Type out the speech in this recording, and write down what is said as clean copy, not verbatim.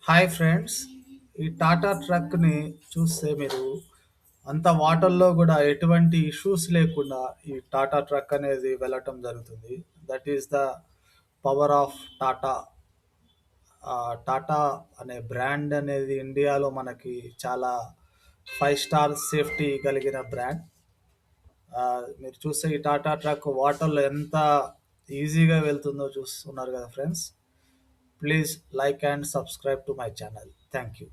Hi friends. ఈ టాటా ట్రక్ని చూస్తే మీరు అంత వాటర్లో కూడా ఎటువంటి ఇష్యూస్ లేకుండా ఈ టాటా ట్రక్ అనేది వెళ్ళటం జరుగుతుంది. That is the power of Tata. Tata అనే బ్రాండ్ అనేది ఇండియాలో మనకి చాలా 5 స్టార్ సేఫ్టీ కలిగిన బ్రాండ్. మీరు చూస్తే ఈ టాటా ట్రక్ వాటర్లో ఎంత ఈజీగా వెళ్తుందో చూస్తున్నారు కదా friends. Please like and subscribe to my channel. Thank you.